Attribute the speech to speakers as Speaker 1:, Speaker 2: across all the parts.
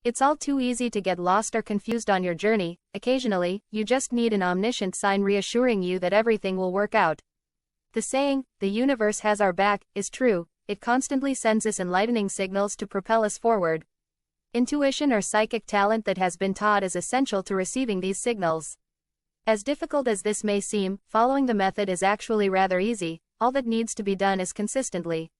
Speaker 1: It's all too easy to get lost or confused on your journey. Occasionally, you just need an omniscient sign reassuring you that everything will work out. The saying, "the universe has our back," is true. It constantly sends us enlightening signals to propel us forward. Intuition or psychic talent that has been taught is essential to receiving these signals. As difficult as this may seem, following the method is actually rather easy. All that needs to be done is consistently.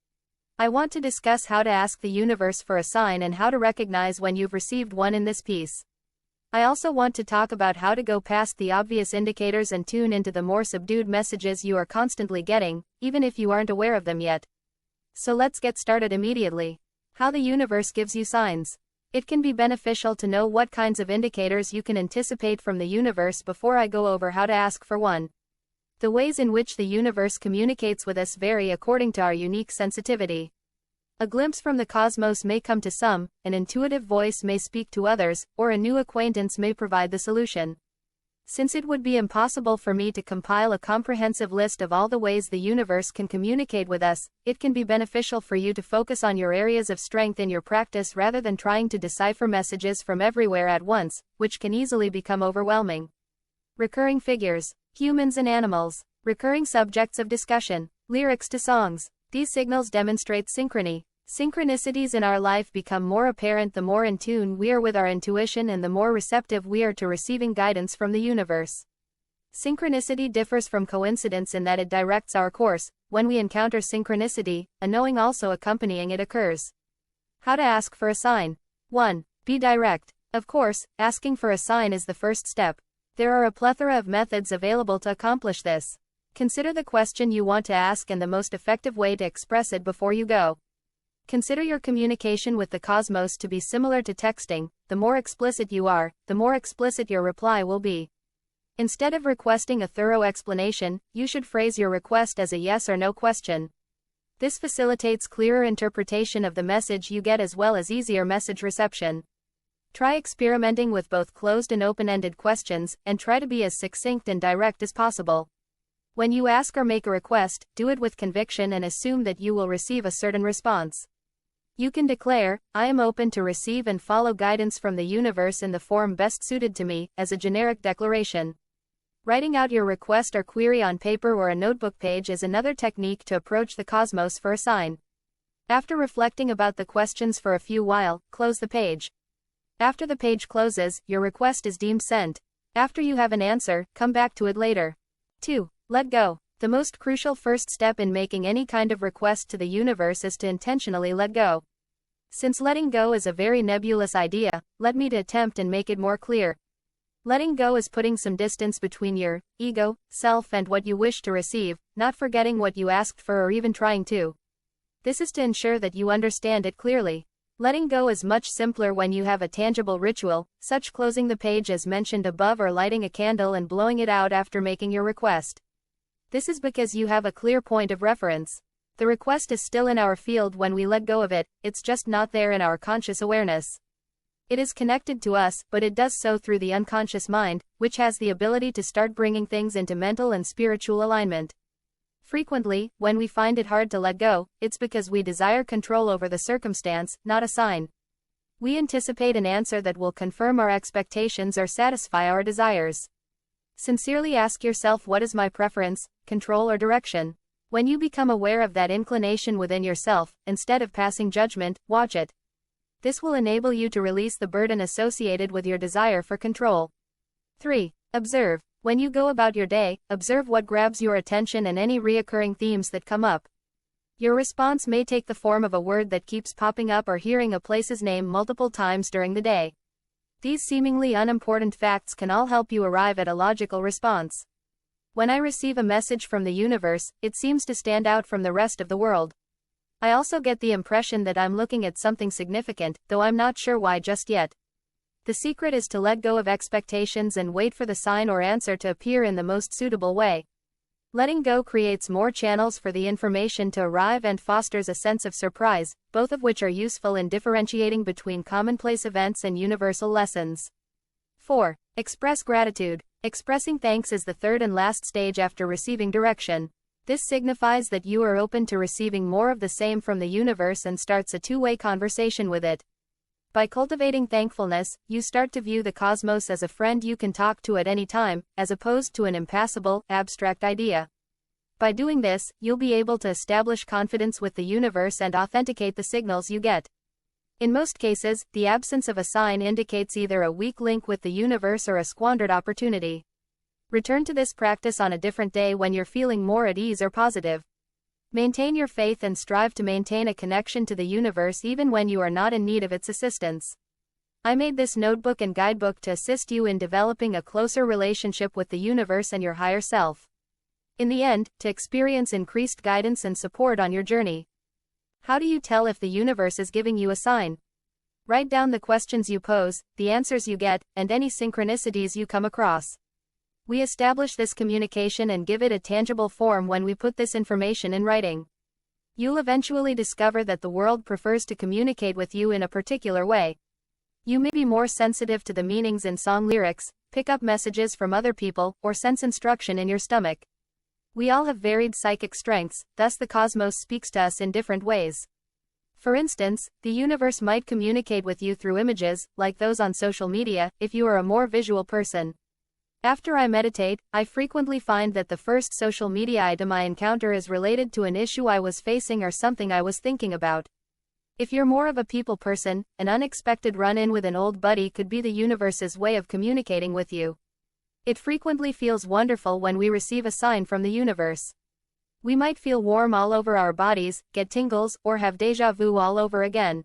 Speaker 1: I want to discuss how to ask the universe for a sign and how to recognize when you've received one in this piece. I also want to talk about how to go past the obvious indicators and tune into the more subdued messages you are constantly getting, even if you aren't aware of them yet. So let's get started immediately. How the universe gives you signs. It can be beneficial to know what kinds of indicators you can anticipate from the universe before I go over how to ask for one. The ways in which the universe communicates with us vary according to our unique sensitivity. A glimpse from the cosmos may come to some, an intuitive voice may speak to others, or a new acquaintance may provide the solution. Since it would be impossible for me to compile a comprehensive list of all the ways the universe can communicate with us, it can be beneficial for you to focus on your areas of strength in your practice rather than trying to decipher messages from everywhere at once, which can easily become overwhelming. Recurring figures, humans and animals, recurring subjects of discussion, lyrics to songs. These signals demonstrate synchrony. Synchronicities in our life become more apparent the more in tune we are with our intuition and the more receptive we are to receiving guidance from the universe. Synchronicity differs from coincidence in that it directs our course. When we encounter synchronicity, a knowing also accompanying it occurs. How to ask for a sign. 1. Be direct. Of course, asking for a sign is the first step. There are a plethora of methods available to accomplish this. Consider the question you want to ask and the most effective way to express it before you go. Consider your communication with the cosmos to be similar to texting. The more explicit you are, the more explicit your reply will be. Instead of requesting a thorough explanation, you should phrase your request as a yes or no question. This facilitates clearer interpretation of the message you get as well as easier message reception. Try experimenting with both closed and open-ended questions, and try to be as succinct and direct as possible. When you ask or make a request, do it with conviction and assume that you will receive a certain response. You can declare, "I am open to receive and follow guidance from the universe in the form best suited to me," as a generic declaration. Writing out your request or query on paper or a notebook page is another technique to approach the cosmos for a sign. After reflecting about the questions for a few while, close the page. After the page closes, your request is deemed sent. After you have an answer, come back to it later. 2. Let go. The most crucial first step in making any kind of request to the universe is to intentionally let go. Since letting go is a very nebulous idea, let me attempt and make it more clear. Letting go is putting some distance between your ego, self and what you wish to receive, not forgetting what you asked for or even trying to. This is to ensure that you understand it clearly. Letting go is much simpler when you have a tangible ritual, such closing the page as mentioned above or lighting a candle and blowing it out after making your request. This is because you have a clear point of reference. The request is still in our field when we let go of it, it's just not there in our conscious awareness. It is connected to us, but it does so through the unconscious mind, which has the ability to start bringing things into mental and spiritual alignment. Frequently, when we find it hard to let go, it's because we desire control over the circumstance, not a sign. We anticipate an answer that will confirm our expectations or satisfy our desires. Sincerely ask yourself, what is my preference, control or direction? When you become aware of that inclination within yourself, instead of passing judgment, watch it. This will enable you to release the burden associated with your desire for control. 3. Observe. When you go about your day, observe what grabs your attention and any reoccurring themes that come up. Your response may take the form of a word that keeps popping up or hearing a place's name multiple times during the day. These seemingly unimportant facts can all help you arrive at a logical response. When I receive a message from the universe, it seems to stand out from the rest of the world. I also get the impression that I'm looking at something significant, though I'm not sure why just yet. The secret is to let go of expectations and wait for the sign or answer to appear in the most suitable way. Letting go creates more channels for the information to arrive and fosters a sense of surprise, both of which are useful in differentiating between commonplace events and universal lessons. 4. Express gratitude. Expressing thanks is the third and last stage after receiving direction. This signifies that you are open to receiving more of the same from the universe and starts a two-way conversation with it. By cultivating thankfulness, you start to view the cosmos as a friend you can talk to at any time, as opposed to an impassable, abstract idea. By doing this, you'll be able to establish confidence with the universe and authenticate the signals you get. In most cases, the absence of a sign indicates either a weak link with the universe or a squandered opportunity. Return to this practice on a different day when you're feeling more at ease or positive. Maintain your faith and strive to maintain a connection to the universe even when you are not in need of its assistance. I made this notebook and guidebook to assist you in developing a closer relationship with the universe and your higher self. In the end, to experience increased guidance and support on your journey. How do you tell if the universe is giving you a sign? Write down the questions you pose, the answers you get, and any synchronicities you come across. We establish this communication and give it a tangible form when we put this information in writing. You'll eventually discover that the world prefers to communicate with you in a particular way. You may be more sensitive to the meanings in song lyrics, pick up messages from other people, or sense instruction in your stomach. We all have varied psychic strengths, thus the cosmos speaks to us in different ways. For instance, the universe might communicate with you through images, like those on social media, if you are a more visual person. After I meditate, I frequently find that the first social media item I encounter is related to an issue I was facing or something I was thinking about. If you're more of a people person, an unexpected run-in with an old buddy could be the universe's way of communicating with you. It frequently feels wonderful when we receive a sign from the universe. We might feel warm all over our bodies, get tingles, or have déjà vu all over again.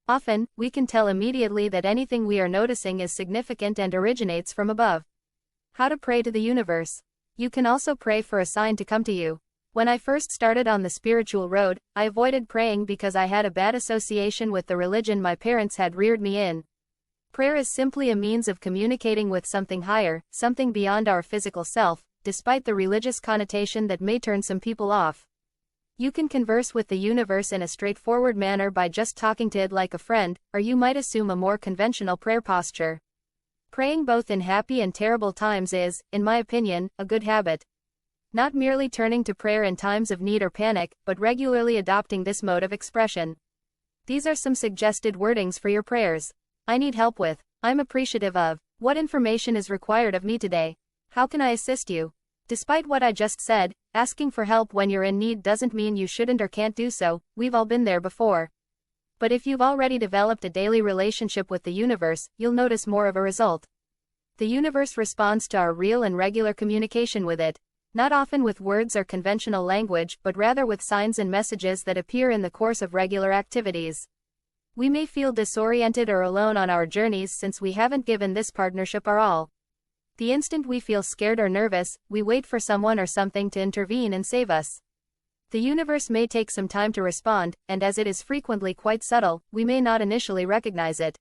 Speaker 1: Often, we can tell immediately that anything we are noticing is significant and originates from above. How to pray to the universe. You can also pray for a sign to come to you. When I first started on the spiritual road, I avoided praying because I had a bad association with the religion my parents had reared me in. Prayer is simply a means of communicating with something higher, something beyond our physical self, despite the religious connotation that may turn some people off. You can converse with the universe in a straightforward manner by just talking to it like a friend, or you might assume a more conventional prayer posture. Praying both in happy and terrible times is, in my opinion, a good habit. Not merely turning to prayer in times of need or panic, but regularly adopting this mode of expression. These are some suggested wordings for your prayers. I need help with. I'm appreciative of. What information is required of me today? How can I assist you? Despite what I just said, asking for help when you're in need doesn't mean you shouldn't or can't do so. We've all been there before. But if you've already developed a daily relationship with the universe, you'll notice more of a result. The universe responds to our real and regular communication with it, not often with words or conventional language, but rather with signs and messages that appear in the course of regular activities. We may feel disoriented or alone on our journeys since we haven't given this partnership our all. The instant we feel scared or nervous, we wait for someone or something to intervene and save us. The universe may take some time to respond, and as it is frequently quite subtle, we may not initially recognize it.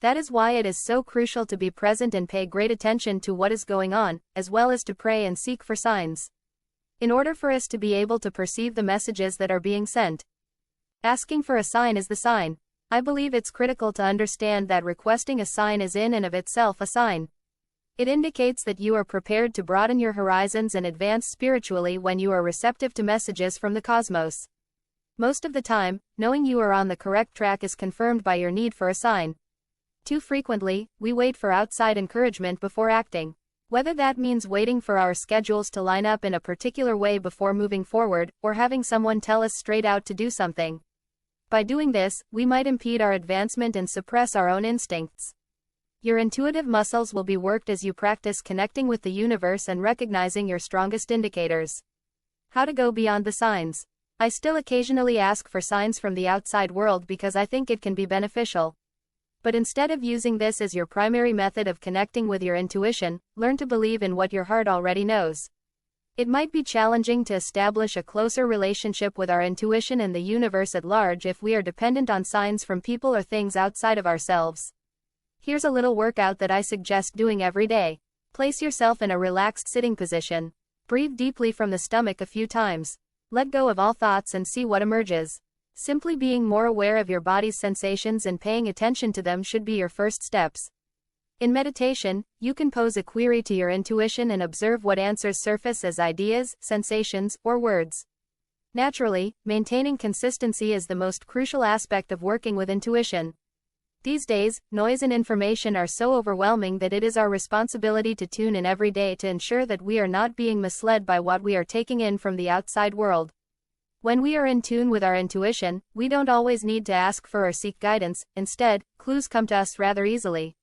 Speaker 1: That is why it is so crucial to be present and pay great attention to what is going on, as well as to pray and seek for signs. In order for us to be able to perceive the messages that are being sent. Asking for a sign is the sign. I believe it's critical to understand that requesting a sign is in and of itself a sign. It indicates that you are prepared to broaden your horizons and advance spiritually when you are receptive to messages from the cosmos. Most of the time, knowing you are on the correct track is confirmed by your need for a sign. Too frequently, we wait for outside encouragement before acting. Whether that means waiting for our schedules to line up in a particular way before moving forward, or having someone tell us straight out to do something. By doing this, we might impede our advancement and suppress our own instincts. Your intuitive muscles will be worked as you practice connecting with the universe and recognizing your strongest indicators. How to go beyond the signs. I still occasionally ask for signs from the outside world because I think it can be beneficial. But instead of using this as your primary method of connecting with your intuition, learn to believe in what your heart already knows. It might be challenging to establish a closer relationship with our intuition and the universe at large if we are dependent on signs from people or things outside of ourselves. Here's a little workout that I suggest doing every day. Place yourself in a relaxed sitting position. Breathe deeply from the stomach a few times. Let go of all thoughts and see what emerges. Simply being more aware of your body's sensations and paying attention to them should be your first steps. In meditation, you can pose a query to your intuition and observe what answers surface as ideas, sensations, or words. Naturally, maintaining consistency is the most crucial aspect of working with intuition. These days, noise and information are so overwhelming that it is our responsibility to tune in every day to ensure that we are not being misled by what we are taking in from the outside world. When we are in tune with our intuition, we don't always need to ask for or seek guidance. Instead, clues come to us rather easily.